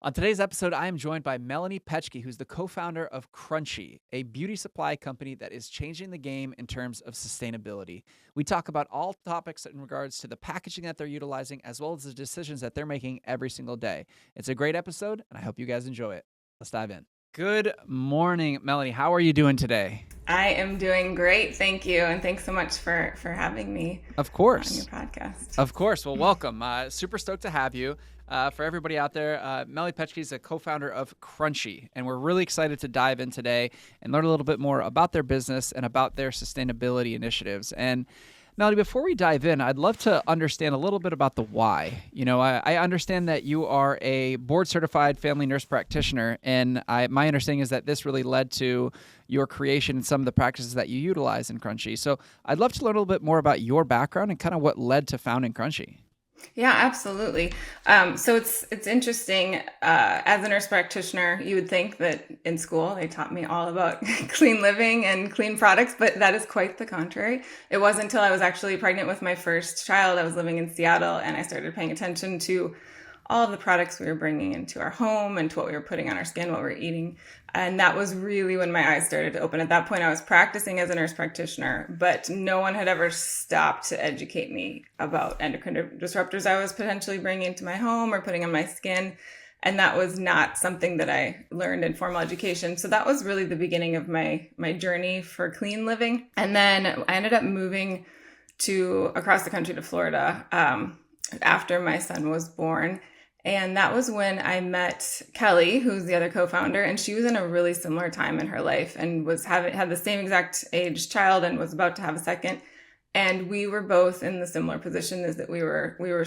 On today's episode, I am joined by Melanie Petschke, who's the co-founder of Crunchi, a beauty supply company that is changing the game in terms of sustainability. We talk about all topics in regards to the packaging that they're utilizing, as well as the decisions that they're making every single day. It's a great episode, and I hope you guys enjoy it. Let's dive in. Good morning, Melanie. How are you doing today? I am doing great. Thank you. And thanks so much for having me Of on course. your podcast. Of course. Well, welcome. Super stoked to have you. For everybody out there, Melanie Petschke is a co-founder of Crunchi, and we're really excited to dive in today and learn a little bit more about their business and about their sustainability initiatives. And Melanie, before we dive in, I'd love to understand a little bit about the why. I understand that you are a board-certified family nurse practitioner, and my understanding is that this really led to your creation and some of the practices that you utilize in Crunchi. So I'd love to learn a little bit more about your background and kind of what led to founding Crunchi. Yeah, absolutely. So it's interesting. As a nurse practitioner, you would think that in school they taught me all about clean living and clean products, but that is quite the contrary. It wasn't until I was actually pregnant with my first child, I was living in Seattle, and I started paying attention to all of the products we were bringing into our home and to what we were putting on our skin, what we were eating. And that was really when my eyes started to open. At that point, I was practicing as a nurse practitioner, but no one had ever stopped to educate me about endocrine disruptors I was potentially bringing into my home or putting on my skin. And that was not something that I learned in formal education. So that was really the beginning of my journey for clean living. And then I ended up moving across the country to Florida after my son was born. And that was when I met Kelly, who's the other co-founder, and she was in a really similar time in her life and had the same exact age child and was about to have a second. And we were both in the similar position, is that we were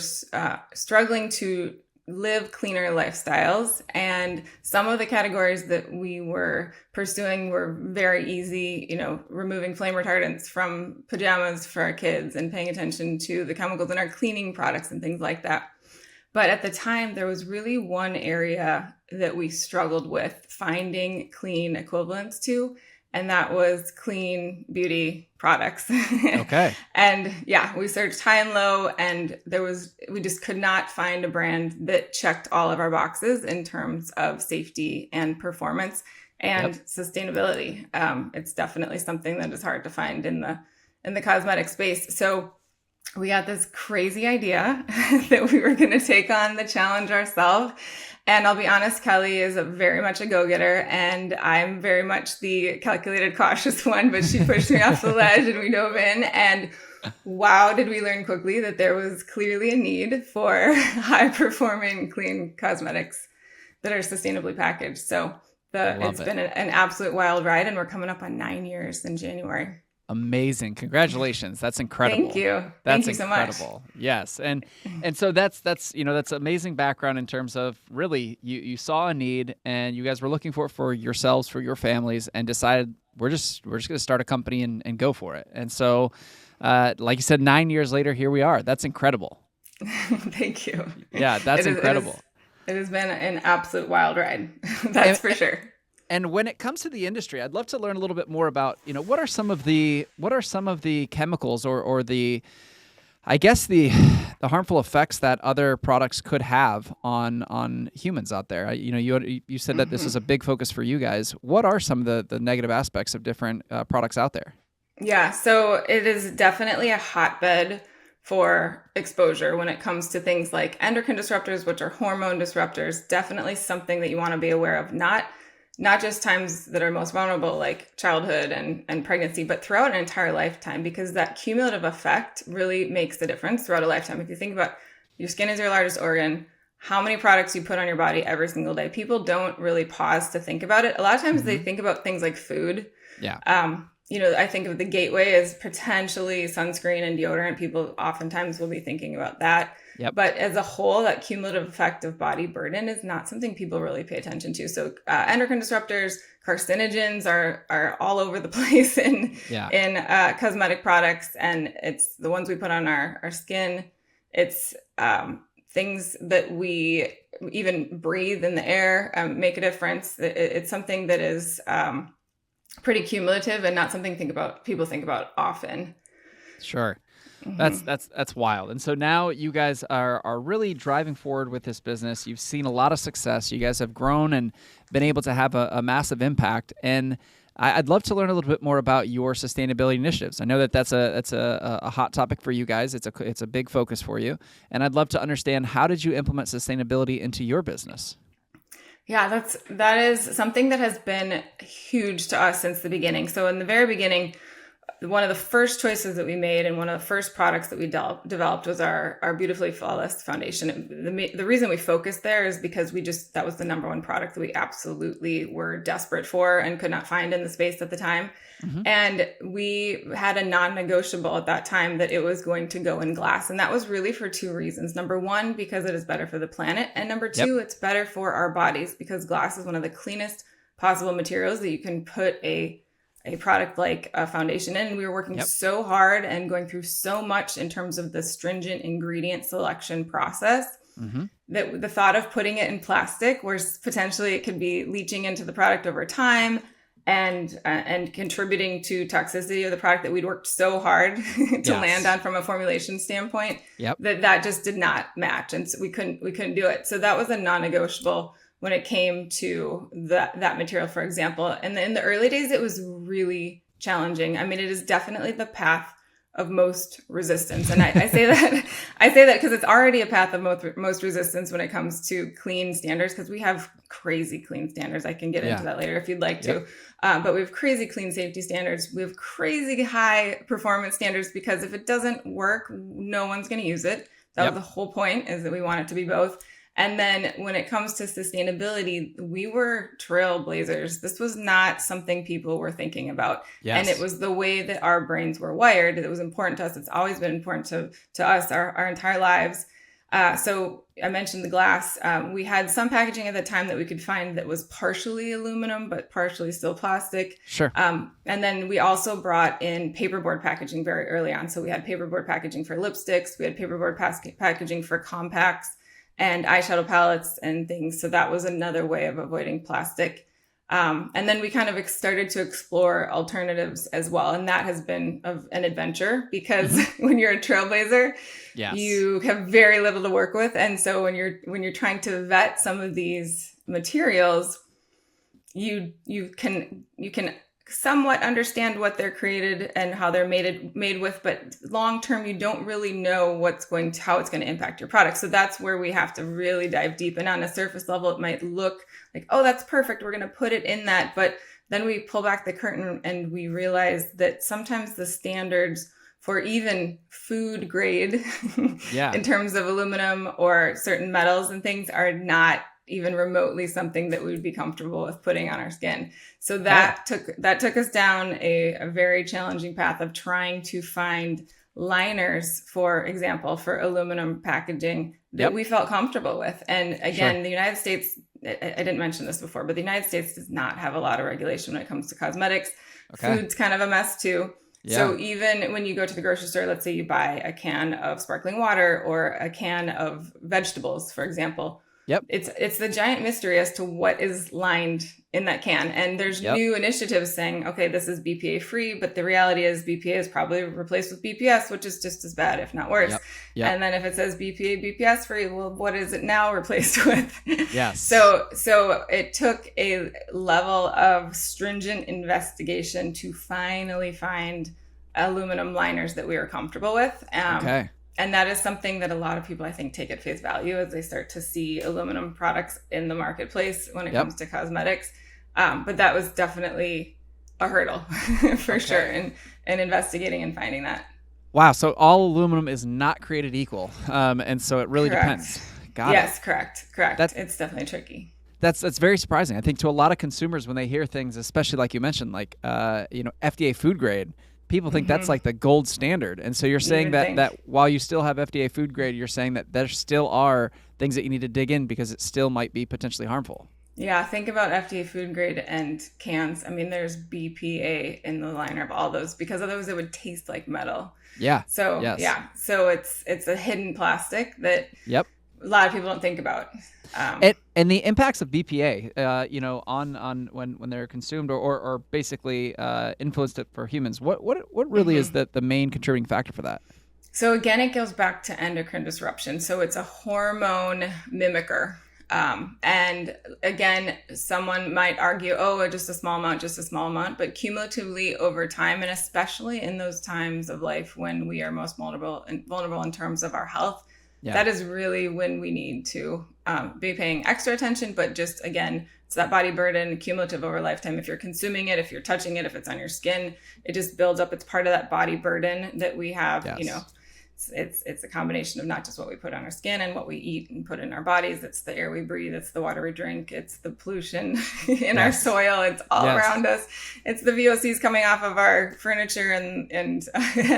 struggling to live cleaner lifestyles. And some of the categories that we were pursuing were very easy, removing flame retardants from pajamas for our kids and paying attention to the chemicals in our cleaning products and things like that. But at the time, there was really one area that we struggled with finding clean equivalents to, and that was clean beauty products. Okay. And yeah, we searched high and low, and we just could not find a brand that checked all of our boxes in terms of safety and performance and sustainability. It's definitely something that is hard to find in the cosmetic space. So we got this crazy idea that we were going to take on the challenge ourselves. And I'll be honest, Kelly is very much a go-getter, and I'm very much the calculated, cautious one, but she pushed me off the ledge and we dove in. And wow, did we learn quickly that there was clearly a need for high-performing, clean cosmetics that are sustainably packaged. So it's been an absolute wild ride, and we're coming up on 9 years in January. Amazing. Congratulations. That's incredible. Thank you. That's Thank you so much. Yes. And so that's amazing background in terms of really you saw a need and you guys were looking for it for yourselves, for your families, and decided we're just going to start a company and go for it. And so like you said, 9 years later, here we are. That's incredible. Thank you. Yeah, that's incredible. It has been an absolute wild ride. That's for sure. And when it comes to the industry, I'd love to learn a little bit more about, what are some of the chemicals or the harmful effects that other products could have on humans out there. You said that this is a big focus for you guys. What are some of the negative aspects of different products out there? Yeah, so it is definitely a hotbed for exposure when it comes to things like endocrine disruptors, which are hormone disruptors. Definitely something that you want to be aware of, not just times that are most vulnerable, like childhood and pregnancy, but throughout an entire lifetime, because that cumulative effect really makes the difference throughout a lifetime. If you think about your skin is your largest organ, how many products you put on your body every single day, people don't really pause to think about it. A lot of times they think about things like food. Yeah. I think of the gateway as potentially sunscreen and deodorant. People oftentimes will be thinking about that. Yep. But as a whole, that cumulative effect of body burden is not something people really pay attention to. So endocrine disruptors, carcinogens are all over the place in cosmetic products. And it's the ones we put on our skin. It's things that we even breathe in the air make a difference. It's something that is pretty cumulative and not something people think about often. Sure. That's wild. And so now you guys are really driving forward with this business. You've seen a lot of success. You guys have grown and been able to have a massive impact. And I'd love to learn a little bit more about your sustainability initiatives. I know that that's a hot topic for you guys. It's a big focus for you. And I'd love to understand, how did you implement sustainability into your business? Yeah, that is something that has been huge to us since the beginning. So in the very beginning, one of the first choices that we made and one of the first products that we developed was our Beautifully Flawless foundation. The reason we focused there is because that was the number one product that we absolutely were desperate for and could not find in the space at the time. Mm-hmm. And we had a non-negotiable at that time that it was going to go in glass. And that was really for two reasons. Number one, because it is better for the planet. And number two, It's better for our bodies because glass is one of the cleanest possible materials that you can put a product like a foundation in. And we were working so hard and going through so much in terms of the stringent ingredient selection process that the thought of putting it in plastic, where potentially it could be leaching into the product over time and contributing to toxicity of the product that we'd worked so hard to land on from a formulation standpoint, that just did not match. And so we couldn't do it. So that was a non-negotiable when it came to that material, for example. And in the early days, it was really challenging. I mean, it is definitely the path of most resistance. And I say that because it's already a path of most resistance when it comes to clean standards, because we have crazy clean standards. I can get into that later if you'd like to. But we have crazy clean safety standards. We have crazy high performance standards, because if it doesn't work, no one's going to use it. That was the whole point, is that we want it to be both. And then when it comes to sustainability, we were trailblazers. This was not something people were thinking about. And it was the way that our brains were wired that was important to us. It's always been important to us our entire lives. So I mentioned the glass. We had some packaging at the time that we could find that was partially aluminum, but partially still plastic. Sure. And then we also brought in paperboard packaging very early on. So we had paperboard packaging for lipsticks. We had paperboard packaging for compacts and eyeshadow palettes and things. So that was another way of avoiding plastic. And then we kind of started to explore alternatives as well. And that has been an adventure, because when you're a trailblazer, you have very little to work with. And so when you're trying to vet some of these materials, you can somewhat understand what they're created and how they're made with, but long term, you don't really know how it's going to impact your product. So that's where we have to really dive deep. And on a surface level, it might look like, oh, that's perfect, we're going to put it in that. But then we pull back the curtain and we realize that sometimes the standards for even food grade in terms of aluminum or certain metals and things are not even remotely something that we would be comfortable with putting on our skin. So that took us down a very challenging path of trying to find liners, for example, for aluminum packaging that we felt comfortable with. And again, the United States, I didn't mention this before, but the United States does not have a lot of regulation when it comes to cosmetics. Food's kind of a mess too. So even when you go to the grocery store, let's say you buy a can of sparkling water or a can of vegetables, for example, it's the giant mystery as to what is lined in that can. And there's new initiatives saying, okay, this is BPA free, but the reality is BPA is probably replaced with BPS, which is just as bad, if not worse. And then if it says BPA, BPS free, well, what is it now replaced with? So it took a level of stringent investigation to finally find aluminum liners that we were comfortable with. And that is something that a lot of people, I think, take at face value as they start to see aluminum products in the marketplace when it comes to cosmetics. But that was definitely a hurdle for sure in investigating and finding that. Wow. So all aluminum is not created equal. And so it really depends. Got it. Yes, correct. It's definitely tricky. That's very surprising. I think to a lot of consumers, when they hear things, especially like you mentioned, like, FDA food grade, people think that's like the gold standard. And so you're saying that while you still have FDA food grade, you're saying that there still are things that you need to dig in because it still might be potentially harmful. Yeah, think about FDA food grade and cans. I mean, there's BPA in the liner of all those, because otherwise it would taste like metal. So it's a hidden plastic that a lot of people don't think about. And the impacts of BPA, on when they're consumed or basically influenced it for humans. What really is the main contributing factor for that? So again, it goes back to endocrine disruption. So it's a hormone mimicker. And again, someone might argue, oh, just a small amount, just a small amount. But cumulatively over time, and especially in those times of life when we are most vulnerable in terms of our health, that is really when we need to be paying extra attention. But just again, it's that body burden, cumulative over lifetime. If you're consuming it, if you're touching it, if it's on your skin, it just builds up. It's part of that body burden that we have, It's a combination of not just what we put on our skin and what we eat and put in our bodies. It's the air we breathe. It's the water we drink. It's the pollution in our soil. It's all around us. It's the VOCs coming off of our furniture and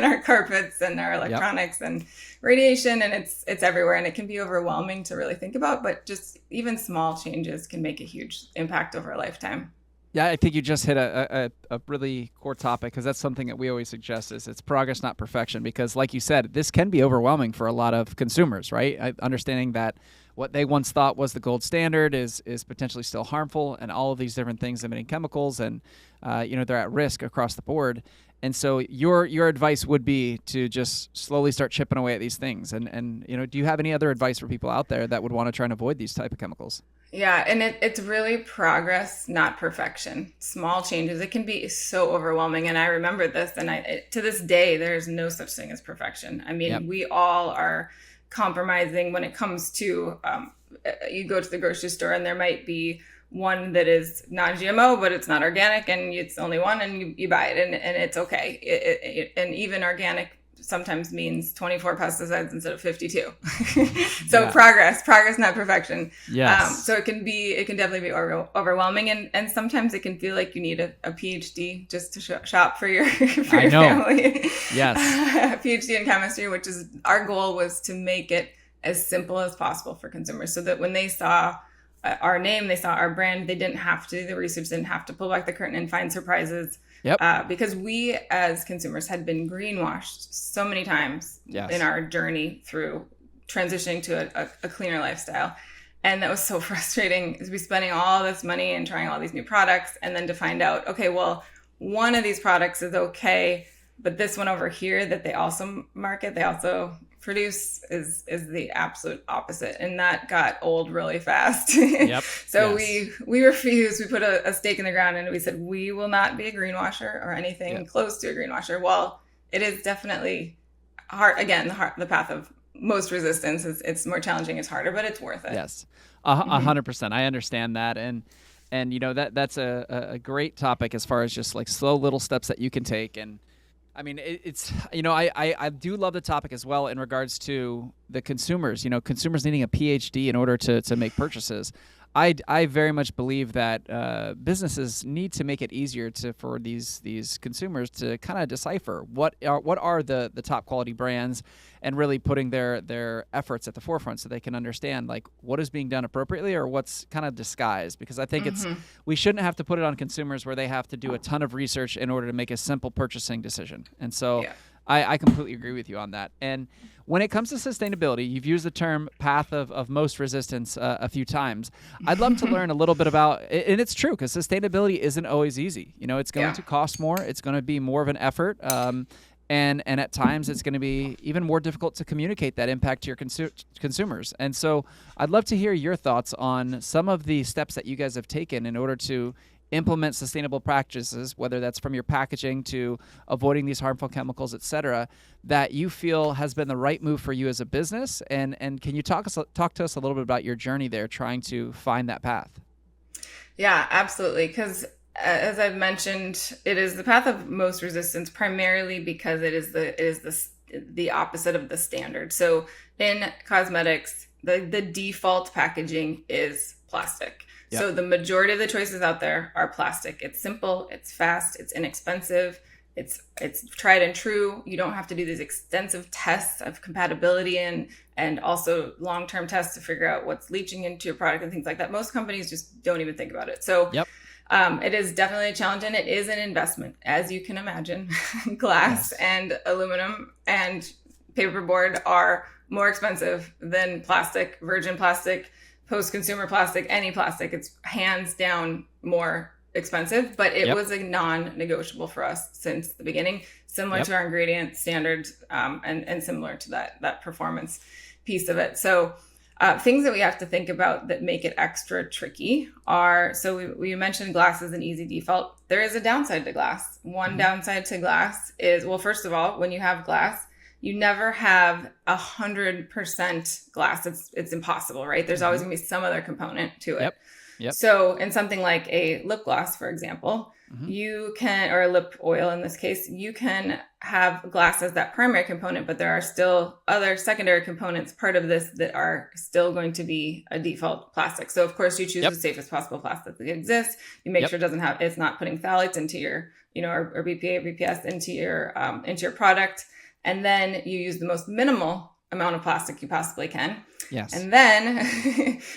our carpets and our electronics and radiation. And it's everywhere. And it can be overwhelming to really think about. But just even small changes can make a huge impact over a lifetime. Yeah, I think you just hit a really core topic, because that's something that we always suggest is it's progress, not perfection. Because like you said, this can be overwhelming for a lot of consumers, right? Understanding that what they once thought was the gold standard is potentially still harmful, and all of these different things emitting chemicals, and they're at risk across the board. And so your advice would be to just slowly start chipping away at these things. And do you have any other advice for people out there that would want to try and avoid these type of chemicals? Yeah, and it's really progress, not perfection. Small changes. It can be so overwhelming. And I remember this, and to this day, there's no such thing as perfection. I mean, we all are compromising when it comes to, you go to the grocery store and there might be one that is non-GMO, but it's not organic, and it's only one, and you buy it, and it's okay. And even organic sometimes means 24 pesticides instead of 52. So progress, not perfection. Yes. So it can definitely be overwhelming, and sometimes it can feel like you need a PhD just to shop for your family. Yes. A PhD in chemistry, which is our goal, was to make it as simple as possible for consumers, so that when they saw our name, they saw our brand, they didn't have to do the research, didn't have to pull back the curtain and find surprises. Because we as consumers had been greenwashed so many times in our journey through transitioning to a cleaner lifestyle. And that was so frustrating, is we spending all this money and trying all these new products, and then to find out, okay, well, one of these products is okay, but this one over here that they also market, they also produce is the absolute opposite. And that got old really fast. So we refused. We put a stake in the ground, and we said, we will not be a greenwasher or anything close to a greenwasher. Well, it is definitely hard. Again, the path of most resistance is, it's more challenging, it's harder, but it's worth it. Yes, 100%. I understand that. And that's a great topic as far as just like slow little steps that you can take. And I mean, it's, I do love the topic as well in regards to the consumers, consumers needing a PhD in order to make purchases. I very much believe that businesses need to make it easier for these consumers to kind of decipher what are the top quality brands, and really putting their efforts at the forefront so they can understand like what is being done appropriately or what's kind of disguised. Because I think we shouldn't have to put it on consumers where they have to do a ton of research in order to make a simple purchasing decision. And so I completely agree with you on that. And when it comes to sustainability, you've used the term path of most resistance a few times. I'd love to learn a little bit about, and it's true, because sustainability isn't always easy. It's going to cost more. It's going to be more of an effort. And at times it's going to be even more difficult to communicate that impact to your consumers. And so I'd love to hear your thoughts on some of the steps that you guys have taken in order to implement sustainable practices, whether that's from your packaging to avoiding these harmful chemicals, et cetera, that you feel has been the right move for you as a business. And can you talk to us a little bit about your journey there, trying to find that path? Yeah, absolutely. Because as I've mentioned, it is the path of most resistance, primarily because it is the opposite of the standard. So in cosmetics, the default packaging is plastic. So the majority of the choices out there are plastic. It's simple, it's fast, it's inexpensive, it's tried and true. You don't have to do these extensive tests of compatibility and also long-term tests to figure out what's leaching into your product and things like that. Most companies just don't even think about it. So it is definitely a challenge, and it is an investment, as you can imagine. Glass and aluminum and paperboard are more expensive than plastic, virgin plastic, post-consumer plastic, any plastic. It's hands down more expensive, but it Yep. was a non-negotiable for us since the beginning, similar Yep. to our ingredient standards, and similar to that performance piece of it. So things that we have to think about that make it extra tricky are, so we mentioned glass is an easy default. There is a downside to glass. One downside to glass is, well, first of all, when you have glass, you never have 100% glass. It's impossible, right? There's always gonna be some other component to it. Yep. Yep. So in something like a lip gloss, for example, you can, or a lip oil in this case, you can have glass as that primary component, but there are still other secondary components part of this that are still going to be a default plastic. So of course you choose the safest possible plastic that exists. You make sure it's not putting phthalates into your, or BPA or BPS into your product. And then you use the most minimal amount of plastic you possibly can. Yes. And then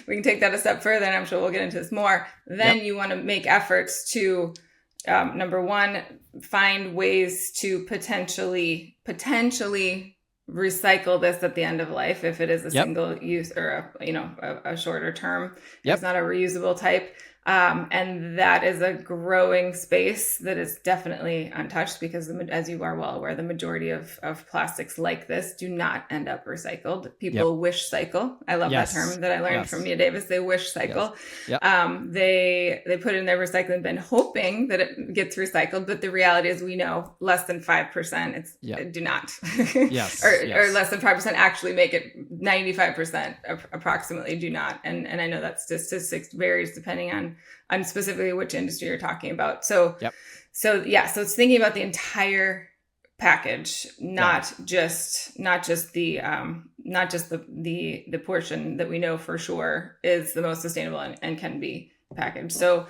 we can take that a step further, and I'm sure we'll get into this more. Then you want to make efforts to, number one, find ways to potentially recycle this at the end of life if it is a single use or a shorter term. It's not a reusable type. And that is a growing space that is definitely untouched because, as you are well aware, the majority of plastics like this do not end up recycled. People wish cycle. I love that term that I learned from Mia Davis. They wish cycle. They put it in their recycling bin hoping that it gets recycled. But the reality is we know less than 5% do not. Or less than 5% actually make it. 95% approximately do not. And I know that statistics varies depending on specifically which industry you're talking about. So it's thinking about the entire package, not just the portion that we know for sure is the most sustainable and can be packaged. So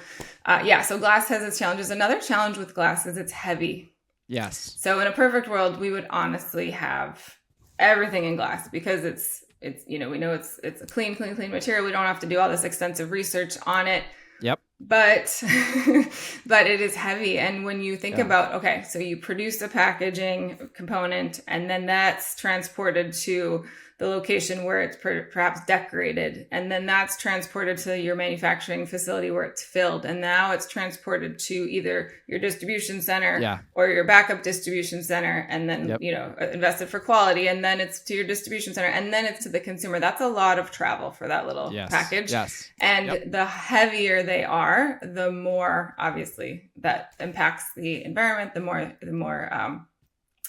so glass has its challenges. Another challenge with glass is it's heavy. Yes. So in a perfect world, we would honestly have everything in glass because it's we know it's a clean material. We don't have to do all this extensive research on it. Yep. But it is heavy. And when you think about, okay, so you produce a packaging component and then that's transported to the location where it's perhaps decorated. And then that's transported to your manufacturing facility where it's filled. And now it's transported to either your distribution center or your backup distribution center. And then, invested for quality. And then it's to your distribution center. And then it's to the consumer. That's a lot of travel for that little package. Yes. And the heavier they are, the more obviously that impacts the environment, the more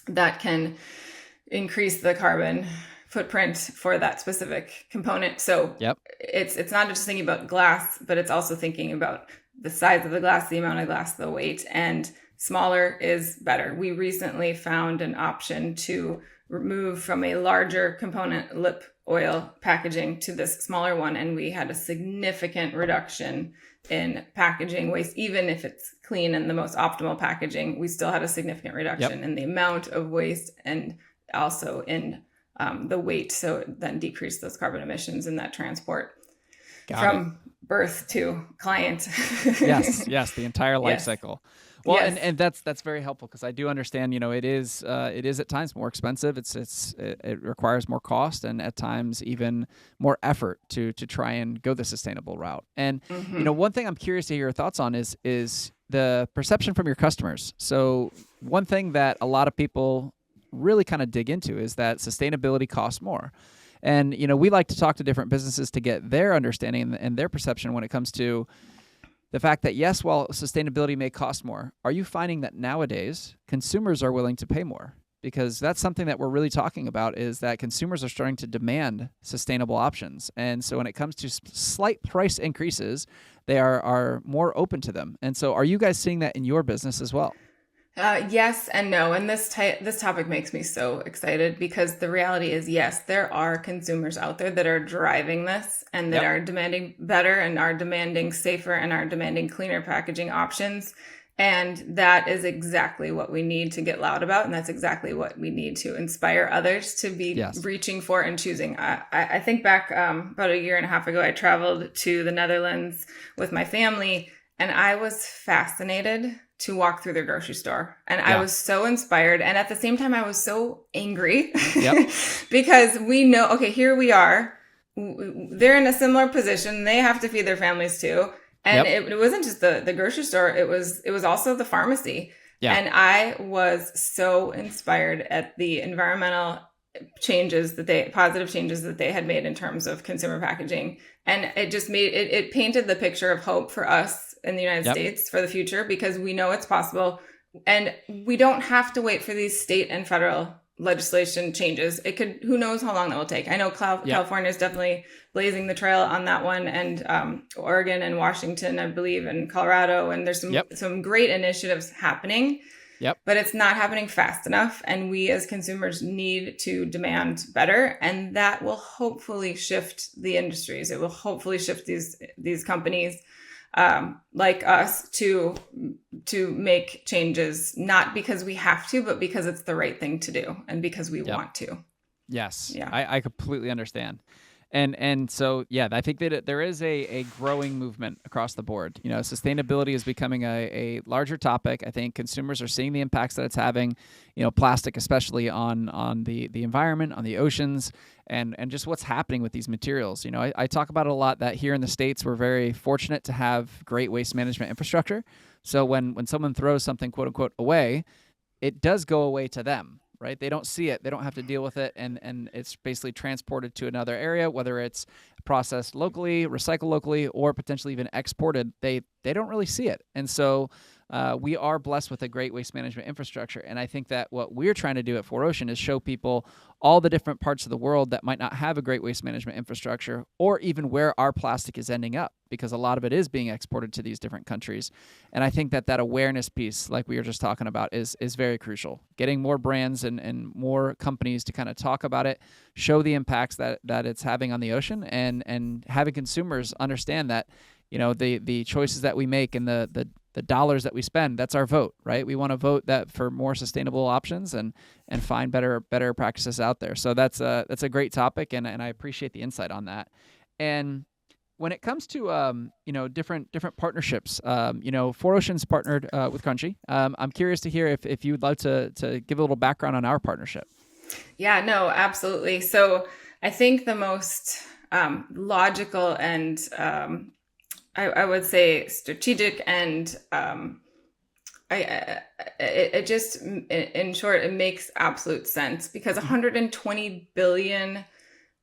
that can increase the carbon footprint for that specific component. So it's not just thinking about glass, but it's also thinking about the size of the glass, the amount of glass, the weight, and smaller is better. We recently found an option to remove from a larger component lip oil packaging to this smaller one, and we had a significant reduction in packaging waste. Even if it's clean and the most optimal packaging, we still had a significant reduction in the amount of waste and also in the weight. So it then decreased those carbon emissions in that transport from birth to client. Yes, the entire life cycle. Well, and that's very helpful because I do understand, it is at times more expensive. It requires more cost and at times even more effort to try and go the sustainable route. And one thing I'm curious to hear your thoughts on is the perception from your customers. So one thing that a lot of people really kind of dig into is that sustainability costs more. And, we like to talk to different businesses to get their understanding and their perception when it comes to the fact that, yes, while sustainability may cost more, are you finding that nowadays consumers are willing to pay more? Because that's something that we're really talking about is that consumers are starting to demand sustainable options. And so when it comes to slight price increases, they are more open to them. And so are you guys seeing that in your business as well? Yes and no. And this topic makes me so excited because the reality is, yes, there are consumers out there that are driving this and that are demanding better and are demanding safer and are demanding cleaner packaging options. And that is exactly what we need to get loud about. And that's exactly what we need to inspire others to be reaching for and choosing. I think back about a year and a half ago, I traveled to the Netherlands with my family and I was fascinated to walk through their grocery store. And I was so inspired. And at the same time, I was so angry because we know, okay, here we are. They're in a similar position. They have to feed their families too. And Yep. it wasn't just the grocery store, it was also the pharmacy. Yeah. And I was so inspired at the environmental positive changes that they had made in terms of consumer packaging. And it just it painted the picture of hope for us in the United Yep. States for the future, because we know it's possible. And we don't have to wait for these state and federal legislation changes. Who knows how long that will take. I know California is definitely blazing the trail on that one, and Oregon and Washington, I believe, and Colorado. And there's some great initiatives happening. Yep. But it's not happening fast enough. And we as consumers need to demand better. And that will hopefully shift the industries. It will hopefully shift these companies like us to make changes, not because we have to, but because it's the right thing to do and because we want to. Yes. Yeah. I completely understand. And so, yeah, I think that there is a growing movement across the board. Sustainability is becoming a larger topic. I think consumers are seeing the impacts that it's having, plastic, especially on the environment, on the oceans, and just what's happening with these materials. I talk about it a lot that here in the States, we're very fortunate to have great waste management infrastructure. So when someone throws something, quote unquote, away, it does go away to them. Right? They don't see it. They don't have to deal with it. And it's basically transported to another area, whether it's processed locally, recycled locally, or potentially even exported. They don't really see it. And so we are blessed with a great waste management infrastructure. And I think that what we're trying to do at 4Ocean is show people all the different parts of the world that might not have a great waste management infrastructure, or even where our plastic is ending up, because a lot of it is being exported to these different countries. And I think that awareness piece, like we were just talking about, is very crucial. Getting more brands and more companies to kind of talk about it, show the impacts that it's having on the ocean, and having consumers understand that, the choices that we make and the dollars that we spend, that's our vote, right? We want to vote that for more sustainable options and find better practices out there. So that's a great topic, and I appreciate the insight on that. And when it comes to different partnerships, 4Ocean's partnered with Crunchi. I'm curious to hear if you would love to give a little background on our partnership. Yeah, no, absolutely. So I think the most logical and I would say strategic, and it just, in short, it makes absolute sense, because 120 billion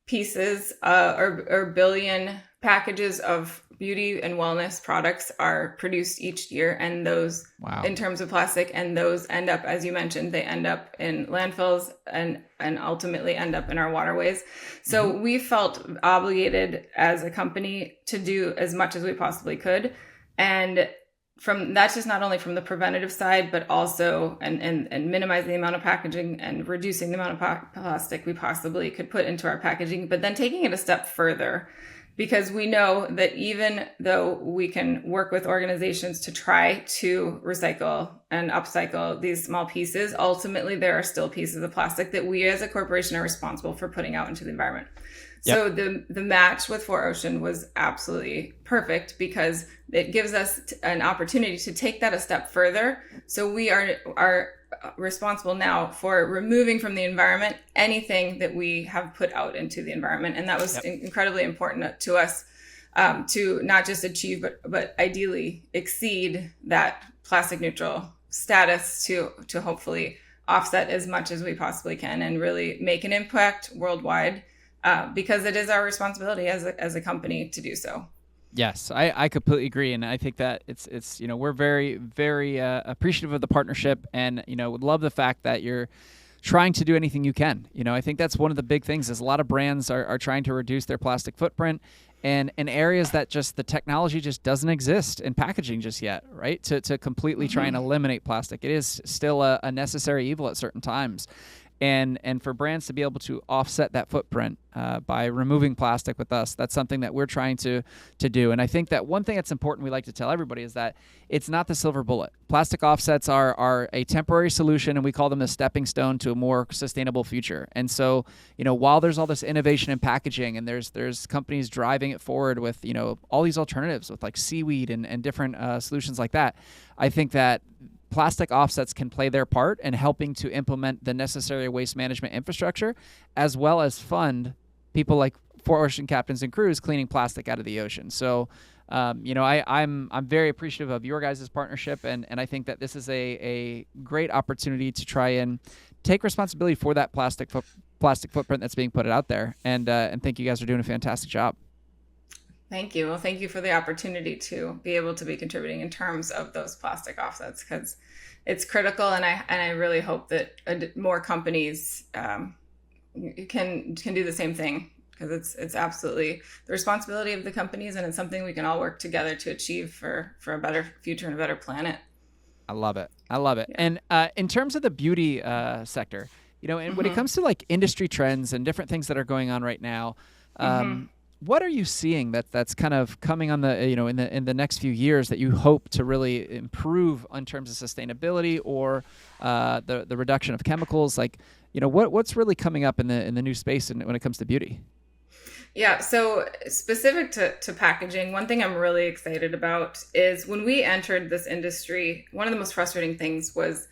pieces or billion packages of beauty and wellness products are produced each year, and those, in terms of plastic, and those end up, as you mentioned, they end up in landfills and ultimately end up in our waterways. So we felt obligated as a company to do as much as we possibly could, and that's just not only from the preventative side, but also and minimizing the amount of packaging and reducing the amount of plastic we possibly could put into our packaging, but then taking it a step further. Because we know that even though we can work with organizations to try to recycle and upcycle these small pieces, ultimately there are still pieces of plastic that we as a corporation are responsible for putting out into the environment. Yep. So the match with 4Ocean was absolutely perfect, because it gives us an opportunity to take that a step further. So we are responsible now for removing from the environment anything that we have put out into the environment. And that was incredibly important to us, to not just achieve, but ideally exceed that plastic neutral status, to hopefully offset as much as we possibly can and really make an impact worldwide, because it is our responsibility as a company to do so. Yes, I completely agree, and I think that it's we're very, very appreciative of the partnership, and would love the fact that you're trying to do anything you can. I think that's one of the big things is a lot of brands are trying to reduce their plastic footprint, and in areas that just the technology just doesn't exist in packaging just yet, right? To completely try and eliminate plastic. It is still a necessary evil at certain times. And for brands to be able to offset that footprint by removing plastic with us, that's something that we're trying to do. And I think that one thing that's important we like to tell everybody is that it's not the silver bullet. Plastic offsets are a temporary solution, and we call them a stepping stone to a more sustainable future. And so, while there's all this innovation in packaging, and there's companies driving it forward with, all these alternatives with like seaweed and different solutions like that, I think that plastic offsets can play their part in helping to implement the necessary waste management infrastructure, as well as fund people like 4Ocean captains and crews cleaning plastic out of the ocean. So I'm very appreciative of your guys' partnership, and I think that this is a great opportunity to try and take responsibility for that plastic footprint that's being put out there. And think you guys are doing a fantastic job. Thank you. Well, thank you for the opportunity to be able to be contributing in terms of those plastic offsets, because it's critical, and I really hope that more companies can do the same thing, because it's absolutely the responsibility of the companies, and it's something we can all work together to achieve for a better future and a better planet. I love it. Yeah. And in terms of the beauty sector, and when it comes to like industry trends and different things that are going on right now, what are you seeing that's kind of coming on the in the next few years that you hope to really improve in terms of sustainability or the reduction of chemicals? Like, what's really coming up in the new space when it comes to beauty? Yeah, so specific to packaging, one thing I'm really excited about is when we entered this industry, one of the most frustrating things was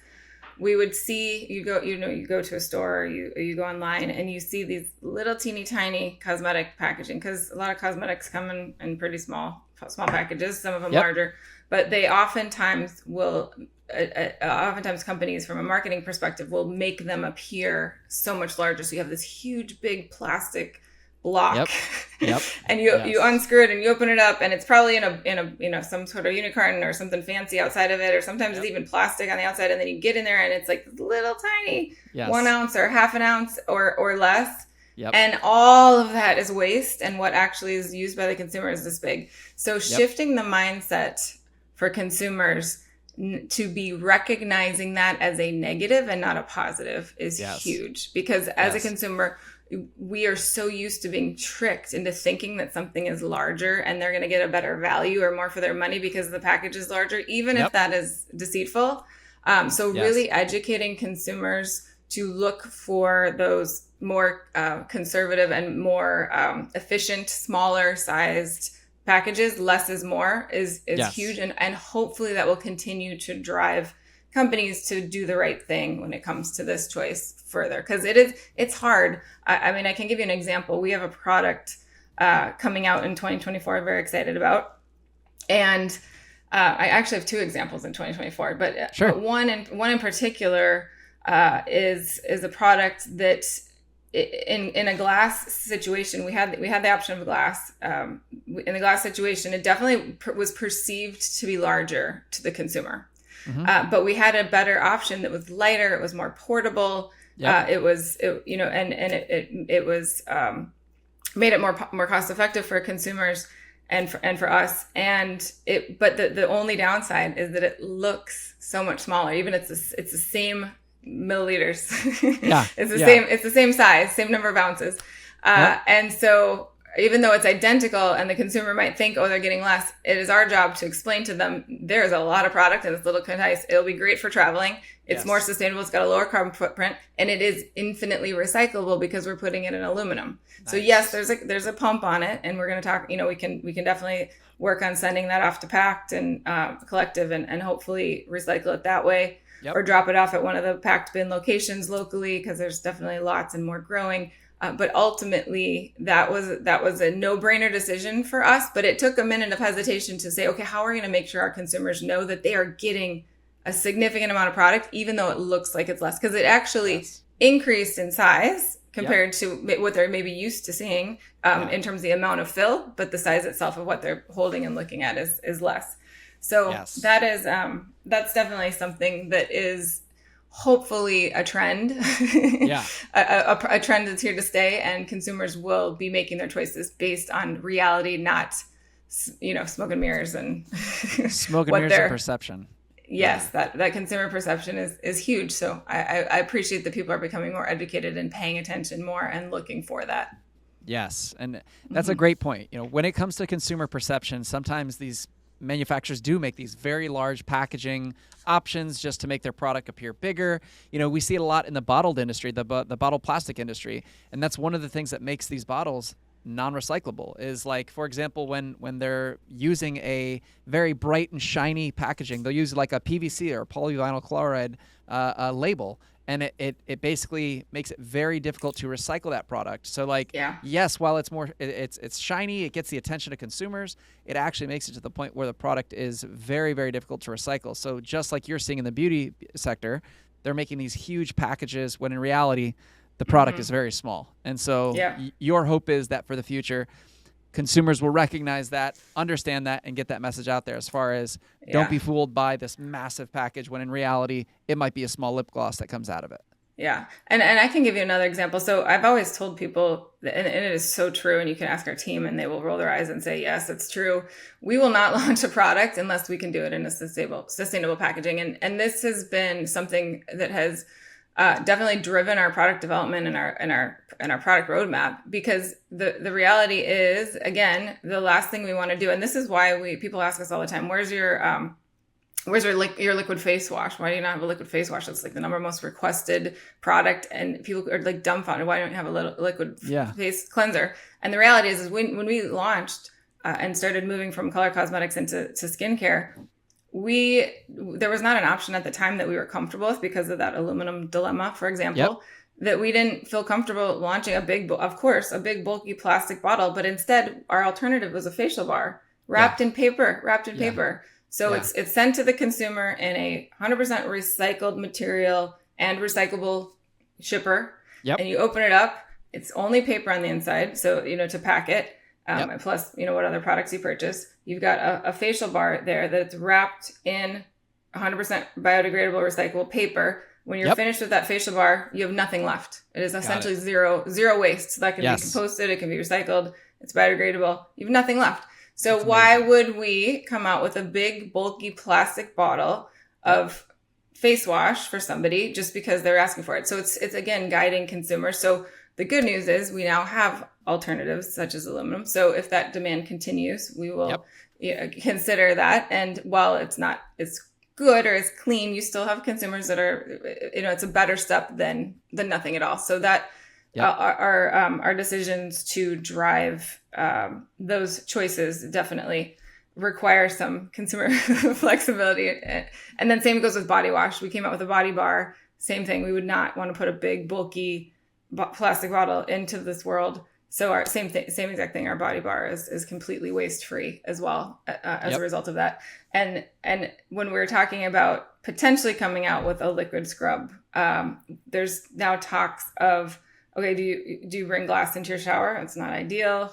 we would see, you go to a store, or you go online and you see these little teeny tiny cosmetic packaging, because a lot of cosmetics come in pretty small packages, some of them larger, but they oftentimes companies from a marketing perspective will make them appear so much larger. So you have this huge, big plastic block, and you unscrew it and you open it up, and it's probably in a some sort of unicorn or something fancy outside of it, or sometimes it's even plastic on the outside, and then you get in there and it's like little tiny 1 ounce or half an ounce or less, and all of that is waste, and what actually is used by the consumer is this big. So shifting the mindset for consumers to be recognizing that as a negative and not a positive is huge, because as a consumer, we are so used to being tricked into thinking that something is larger and they're going to get a better value or more for their money because the package is larger, even if that is deceitful. Really educating consumers to look for those more conservative and more efficient, smaller sized packages. Less is more is huge. And hopefully that will continue to drive companies to do the right thing when it comes to this choice further, because it's hard. I mean, I can give you an example. We have a product coming out in 2024 I'm very excited about, and I actually have two examples in 2024, but one in particular is a product that in a glass situation, we had the option of glass. In the glass situation, it definitely was perceived to be larger to the consumer. But we had a better option that was lighter. It was more portable. It was made it more cost effective for consumers and for us. But the only downside is that it looks so much smaller. Even it's the same milliliters. It's the same size, same number of ounces. And so even though it's identical and the consumer might think, oh, they're getting less, it is our job to explain to them there's a lot of product in this little device. It'll be great for traveling. It's more sustainable. It's got a lower carbon footprint, and it is infinitely recyclable because we're putting it in aluminum. Nice. So yes, there's a pump on it, and we're going to talk. We can definitely work on sending that off to Pact and Collective, and hopefully recycle it that way, or drop it off at one of the Pact bin locations locally, because there's definitely lots and more growing. But ultimately, that was a no-brainer decision for us. But it took a minute of hesitation to say, okay, how are we going to make sure our consumers know that they are getting a significant amount of product, even though it looks like it's less? Because it actually increased in size compared to what they're maybe used to seeing in terms of the amount of fill, but the size itself of what they're holding and looking at is less. So that's definitely something that is hopefully a trend, a trend that's here to stay, and consumers will be making their choices based on reality, not, smoke and mirrors and smoke and mirrors and perception. Yes, that consumer perception is huge. So I appreciate that people are becoming more educated and paying attention more and looking for that. Yes, and that's a great point. When it comes to consumer perception, sometimes these manufacturers do make these very large packaging options just to make their product appear bigger. We see it a lot in the bottled industry, the bottled plastic industry, and that's one of the things that makes these bottles non-recyclable. Is like, for example, when they're using a very bright and shiny packaging, they'll use like a PVC or polyvinyl chloride label, and it basically makes it very difficult to recycle that product. So like, Yeah. yes, while it's shiny, it gets the attention of consumers, it actually makes it to the point where the product is very, very difficult to recycle. So just like you're seeing in the beauty sector, they're making these huge packages when in reality, the product is very small. And so Yeah. your hope is that for the future, consumers will recognize that, understand that, and get that message out there as far as don't be fooled by this massive package when in reality, it might be a small lip gloss that comes out of it. Yeah. And I can give you another example. So I've always told people, and it is so true, and you can ask our team and they will roll their eyes and say, yes, it's true. We will not launch a product unless we can do it in a sustainable packaging. And this has been something that has definitely driven our product development and our product roadmap, because the reality is, again, the last thing we want to do, and this is why people ask us all the time, where's your liquid face wash? Why do you not have a liquid face wash? That's like the number most requested product, and people are like dumbfounded. Why don't you have a liquid face cleanser? And the reality is when we launched and started moving from color cosmetics into skincare, there was not an option at the time that we were comfortable with because of that aluminum dilemma, for example, that we didn't feel comfortable launching a big bulky plastic bottle, but instead our alternative was a facial bar wrapped in paper. So it's sent to the consumer in a 100% recycled material and recyclable shipper. And you open it up, it's only paper on the inside. So, to pack it. Plus, what other products you purchase. You've got a facial bar there that's wrapped in 100% biodegradable recyclable paper. When you're finished with that facial bar, you have nothing left. It is essentially zero waste. So that can be composted, it can be recycled, it's biodegradable. You have nothing left. So why would we come out with a big bulky plastic bottle of face wash for somebody just because they're asking for it? So it's again guiding consumers. So the good news is we now have alternatives such as aluminum. So if that demand continues, we will consider that. And while it's not as good or as clean, you still have consumers that are, it's a better step than nothing at all. So that our decisions to drive those choices definitely require some consumer flexibility. And then same goes with body wash. We came out with a body bar. Same thing. We would not want to put a big bulky plastic bottle into this world. So our same exact thing. Our body bar is completely waste free as well as a result of that. And when we're talking about potentially coming out with a liquid scrub, there's now talks of, okay, do you bring glass into your shower? It's not ideal.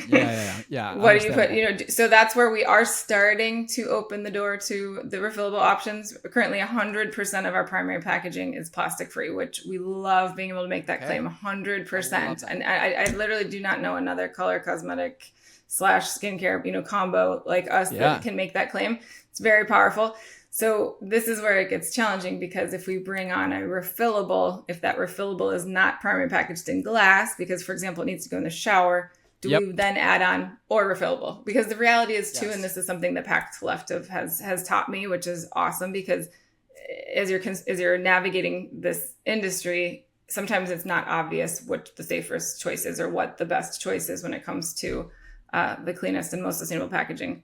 Yeah. What do you put? So that's where we are starting to open the door to the refillable options. Currently, 100% of our primary packaging is plastic free, which we love being able to make that claim. 100%. And I literally do not know another color cosmetic / skincare combo like us that can make that claim. It's very powerful. So this is where it gets challenging, because if we bring on a refillable, if that refillable is not primary packaged in glass, because for example, it needs to go in the shower, do we then add on or refillable? Because the reality is too, and this is something that Pact Collective has taught me, which is awesome, because as you're navigating this industry, sometimes it's not obvious what the safest choice is or what the best choice is when it comes to the cleanest and most sustainable packaging.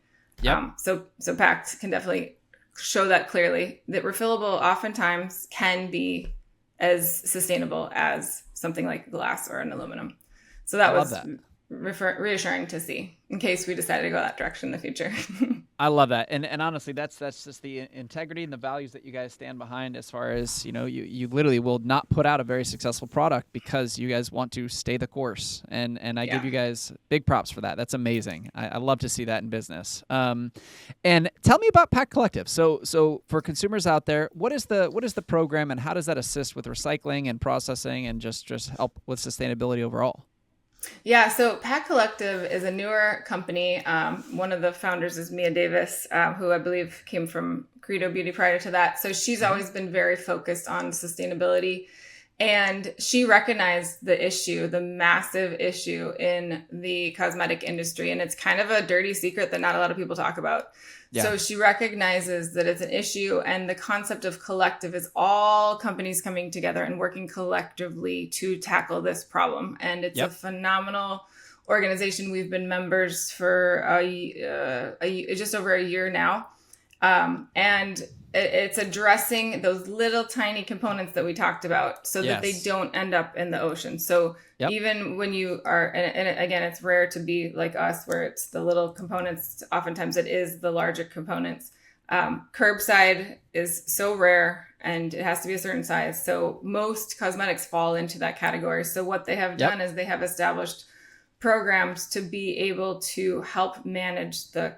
So Pact can definitely show that clearly, that refillable oftentimes can be as sustainable as something like glass or an aluminum. So that was reassuring to see, in case we decided to go that direction in the future. I love that. And honestly, that's just the integrity and the values that you guys stand behind, as far as, you literally will not put out a very successful product because you guys want to stay the course. And I give you guys big props for that. That's amazing. I love to see that in business. And tell me about Pact Collective. So for consumers out there, what is the program, and how does that assist with recycling and processing and just help with sustainability overall? Yeah, so Pact Collective is a newer company. One of the founders is Mia Davis, who I believe came from Credo Beauty prior to that. So she's always been very focused on sustainability. And she recognized the massive issue in the cosmetic industry. And it's kind of a dirty secret that not a lot of people talk about. Yeah. So she recognizes that it's an issue, and the concept of collective is all companies coming together and working collectively to tackle this problem. And it's a phenomenal organization. We've been members for just over a year now. And it's addressing those little tiny components that we talked about so that they Yes. don't end up in the ocean. So Yep. even when you are, and again, it's rare to be like us where it's the little components. Oftentimes it is the larger components. Curbside is so rare and it has to be a certain size. So most cosmetics fall into that category. So what they have Yep. done is they have established programs to be able to help manage the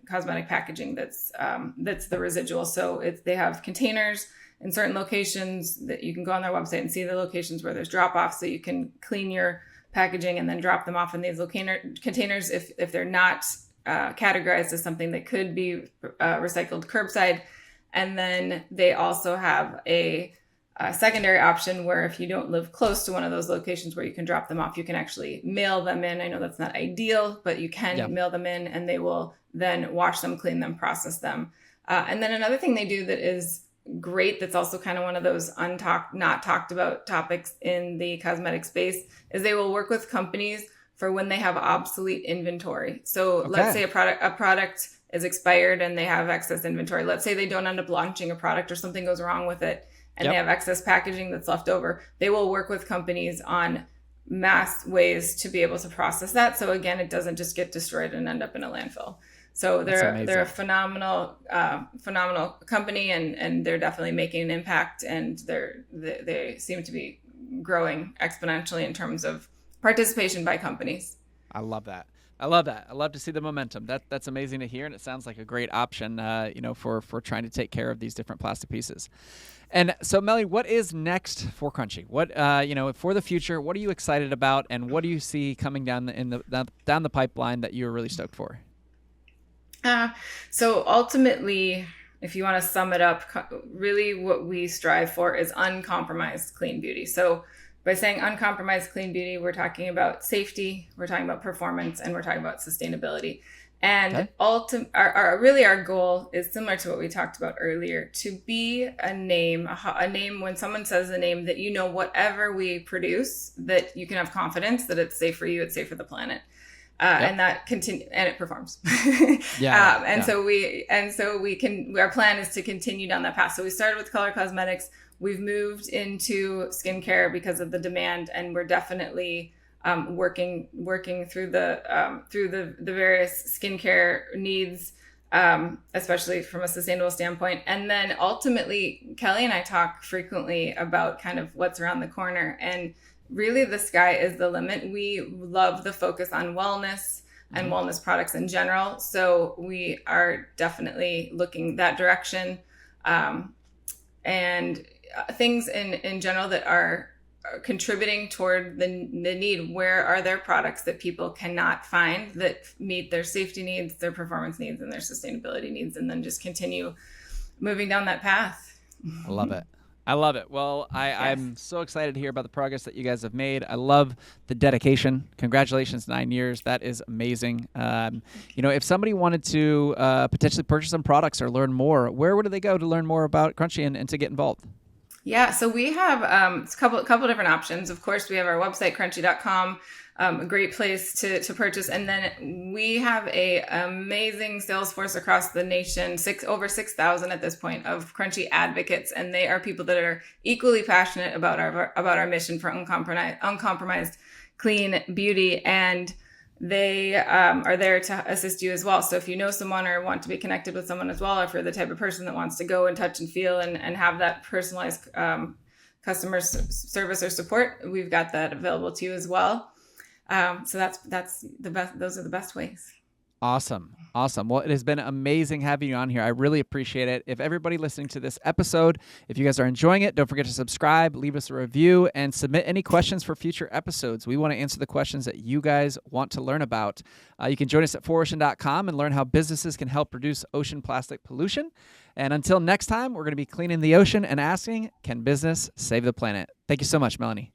cosmetic packaging that's the residual. So they have containers in certain locations that you can go on their website and see the locations where there's drop off, so you can clean your packaging and then drop them off in these containers if they're not categorized as something that could be recycled curbside. And then they also have a secondary option where if you don't live close to one of those locations where you can drop them off, you can actually mail them in. I know that's not ideal, but you can mail them in and they will then wash them, clean them, process them. And then another thing they do that is great, that's also kind of one of those not talked about topics in the cosmetic space, is they will work with companies for when they have obsolete inventory. So let's say a product is expired and they have excess inventory. Let's say they don't end up launching a product or something goes wrong with it and they have excess packaging that's left over. They will work with companies on mass ways to be able to process that. So again, it doesn't just get destroyed and end up in a landfill. So they're a phenomenal company, and they're definitely making an impact, and they seem to be growing exponentially in terms of participation by companies. I love that. I love that. I love to see the momentum. That's amazing to hear, and it sounds like a great option, for trying to take care of these different plastic pieces. And so, Melanie, what is next for Crunchi? What for the future? What are you excited about, and what do you see coming down the pipeline that you're really stoked for? So ultimately, if you want to sum it up, really what we strive for is uncompromised clean beauty. So by saying uncompromised clean beauty, we're talking about safety, we're talking about performance, and we're talking about sustainability. And our goal is similar to what we talked about earlier, to be a name when someone says a name that, whatever we produce, that you can have confidence that it's safe for you, it's safe for the planet. And that and it performs. Our plan is to continue down that path. So we started with color cosmetics. We've moved into skincare because of the demand, and we're definitely working through the various skincare needs, especially from a sustainable standpoint. And then ultimately, Kelly and I talk frequently about kind of what's around the corner, and really the sky is the limit. We love the focus on wellness and wellness products in general. So we are definitely looking that direction. And things in general that are contributing toward the need. Where are there products that people cannot find that meet their safety needs, their performance needs, and their sustainability needs, and then just continue moving down that path. I love it. I love it. Well, I'm so excited to hear about the progress that you guys have made. I love the dedication. Congratulations, 9 years. That is amazing. If somebody wanted to potentially purchase some products or learn more, where would they go to learn more about Crunchi and to get involved? Yeah, so we have a couple different options. Of course, we have our website, crunchi.com, a great place to purchase. And then we have a amazing sales force across the nation, over 6,000 at this point, of Crunchi advocates. And they are people that are equally passionate about our mission for uncompromised clean beauty. And they are there to assist you as well. So if you know someone or want to be connected with someone as well, or if you're the type of person that wants to go and touch and feel and have that personalized customer service or support, we've got that available to you as well. So that's the best. Those are the best ways. Awesome. Well, it has been amazing having you on here. I really appreciate it. If everybody listening to this episode, if you guys are enjoying it, don't forget to subscribe, leave us a review, and submit any questions for future episodes. We want to answer the questions that you guys want to learn about. You can join us at forocean.com and learn how businesses can help reduce ocean plastic pollution. And until next time, we're going to be cleaning the ocean and asking, can business save the planet? Thank you so much, Melanie.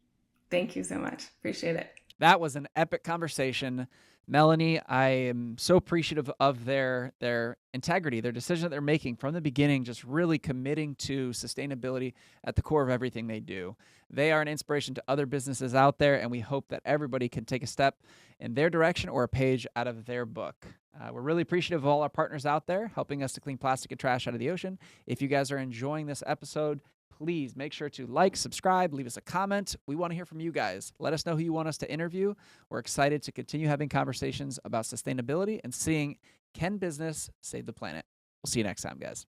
Thank you so much. Appreciate it. That was an epic conversation. Melanie, I am so appreciative of their integrity, their decision that they're making from the beginning, just really committing to sustainability at the core of everything they do. They are an inspiration to other businesses out there, and we hope that everybody can take a step in their direction or a page out of their book. We're really appreciative of all our partners out there helping us to clean plastic and trash out of the ocean. If you guys are enjoying this episode, please make sure to like, subscribe, leave us a comment. We want to hear from you guys. Let us know who you want us to interview. We're excited to continue having conversations about sustainability and seeing, can business save the planet? We'll see you next time, guys.